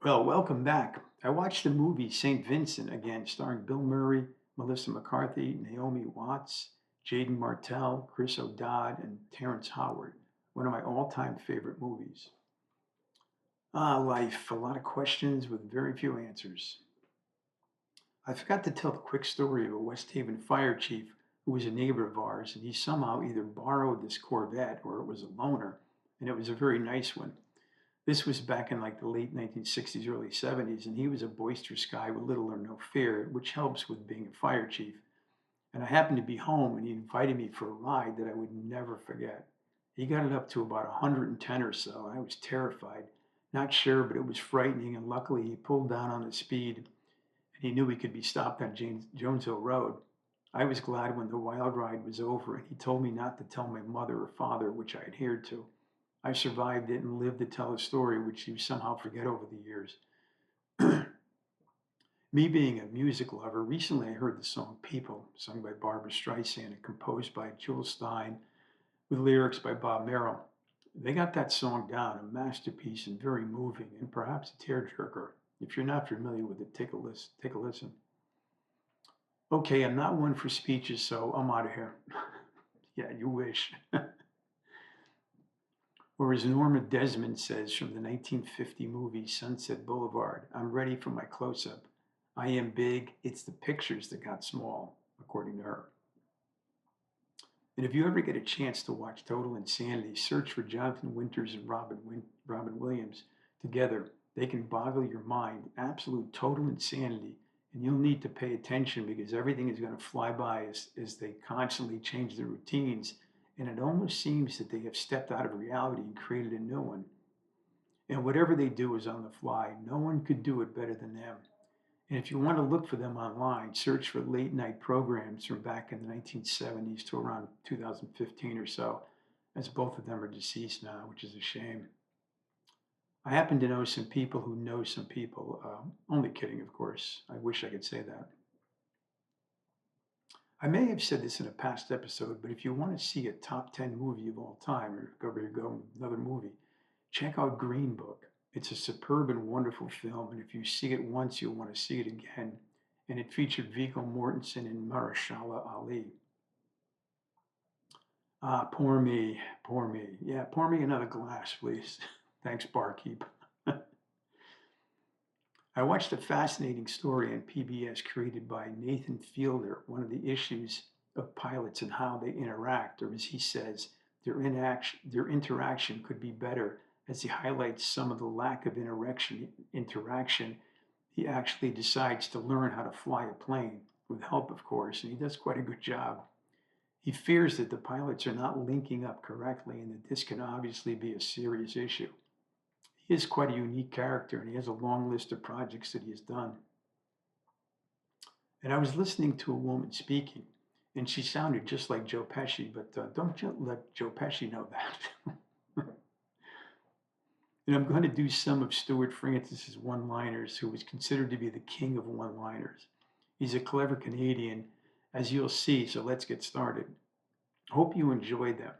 Well, welcome back. I watched the movie St. Vincent again, starring Bill Murray, Melissa McCarthy, Naomi Watts, Jaden Martell, Chris O'Dodd, and Terrence Howard. One of my all-time favorite movies. Life. A lot of questions with very few answers. I forgot to tell the quick story of a West Haven fire chief who was a neighbor of ours, and he somehow either borrowed this Corvette or it was a loaner, and it was a very nice one. This was back in like the late 1960s, early 70s, and he was a boisterous guy with little or no fear, which helps with being a fire chief. And I happened to be home, and he invited me for a ride that I would never forget. He got it up to about 110 or so, and I was terrified. Not sure, but it was frightening, and luckily he pulled down on the speed, and he knew he could be stopped on Jonesville Road. I was glad when the wild ride was over, and he told me not to tell my mother or father, which I adhered to. I survived it and lived to tell a story which you somehow forget over the years. Me being a music lover, recently I heard the song People, sung by Barbara Streisand and composed by Jules Stein with lyrics by Bob Merrill. They got that song down, a masterpiece and very moving and perhaps a tearjerker. If you're not familiar with it, take a listen. Take a listen. Okay, I'm not one for speeches, so I'm out of here. Yeah, you wish. Or as Norma Desmond says from the 1950 movie Sunset Boulevard, I'm ready for my close up. I am big, it's the pictures that got small, according to her. And if you ever get a chance to watch Total Insanity, search for Jonathan Winters and Robin Williams together. They can boggle your mind. Absolute total insanity. And you'll need to pay attention because everything is going to fly by as they constantly change their routines. And it almost seems that they have stepped out of reality and created a new one. And whatever they do is on the fly. No one could do it better than them. And if you want to look for them online, search for late night programs from back in the 1970s to around 2015 or so, as both of them are deceased now, which is a shame. I happen to know some people who know some people. Only kidding, of course. I wish I could say that. I may have said this in a past episode, but if you want to see a top 10 movie of all time, or go another movie, check out Green Book. It's a superb and wonderful film, and if you see it once, you'll want to see it again. And it featured Viggo Mortensen and Mahershala Ali. Pour me, pour me. Yeah, pour me another glass, please. Thanks, barkeep. I watched a fascinating story on PBS created by Nathan Fielder, one of the issues of pilots and how they interact, or as he says, their interaction could be better, as he highlights some of the lack of interaction. He actually decides to learn how to fly a plane, with help, of course, and he does quite a good job. He fears that the pilots are not linking up correctly and that this can obviously be a serious issue. He is quite a unique character and he has a long list of projects that he has done. And I was listening to a woman speaking, and she sounded just like Joe Pesci, but let Joe Pesci know that. And I'm going to do some of Stewart Francis's one liners, who was considered to be the king of one liners. He's a clever Canadian, as you'll see, so let's get started. Hope you enjoyed them.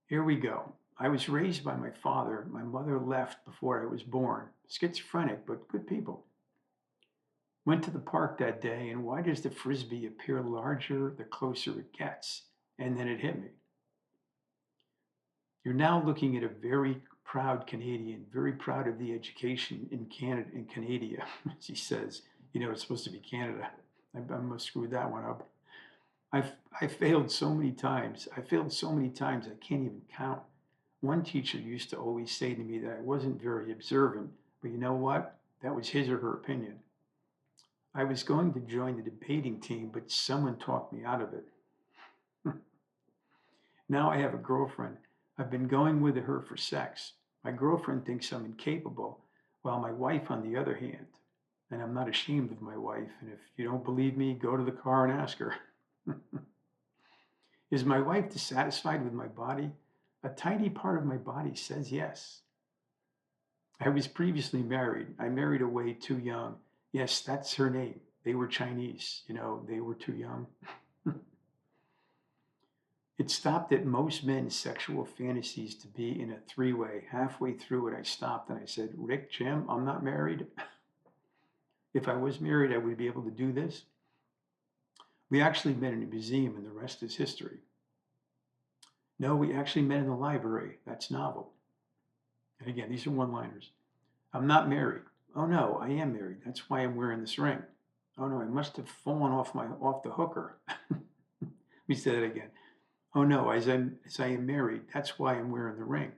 Here we go. I was raised by my father. My mother left before I was born. Schizophrenic, but good people. Went to the park that day, and why does the frisbee appear larger the closer it gets? And then it hit me. You're now looking at a very proud Canadian, very proud of the education in Canada, in Canada, she says. You know, it's supposed to be Canada. I must screw that one up. I failed so many times. I failed so many times I can't even count. One teacher used to always say to me that I wasn't very observant, but you know what? That was his or her opinion. I was going to join the debating team, but someone talked me out of it. Now I have a girlfriend. I've been going with her for sex. My girlfriend thinks I'm incapable, while my wife, on the other hand, and I'm not ashamed of my wife, and if you don't believe me, go to the car and ask her. Is my wife dissatisfied with my body? A tiny part of my body says yes. I was previously married. I married away too young. Yes, that's her name. They were Chinese. You know, they were too young. It stopped at most men's sexual fantasies to be in a three-way. Halfway through it, I stopped and I said, Rick, Jim, I'm not married. If I was married, I would be able to do this. We actually met in a museum and the rest is history. No, we actually met in the library. That's novel. And again, these are one-liners. I'm not married. Oh no, I am married. That's why I'm wearing this ring. Oh no, I must have fallen off the hooker. Let me say that again. Oh no, as I am married, that's why I'm wearing the ring.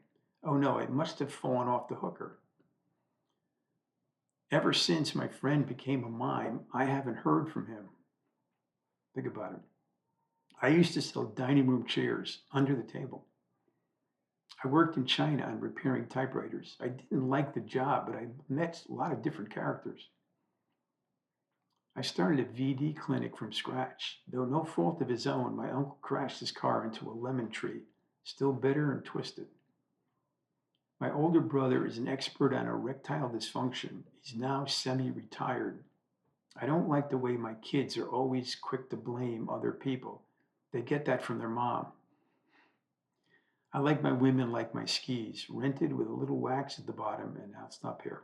Oh no, I must have fallen off the hooker. Ever since my friend became a mime, I haven't heard from him. Think about it. I used to sell dining room chairs under the table. I worked in China on repairing typewriters. I didn't like the job, but I met a lot of different characters. I started a VD clinic from scratch. Though no fault of his own, my uncle crashed his car into a lemon tree, still bitter and twisted. My older brother is an expert on erectile dysfunction. He's now semi-retired. I don't like the way my kids are always quick to blame other people. They get that from their mom. I like my women like my skis, rented with a little wax at the bottom, and I'll stop here.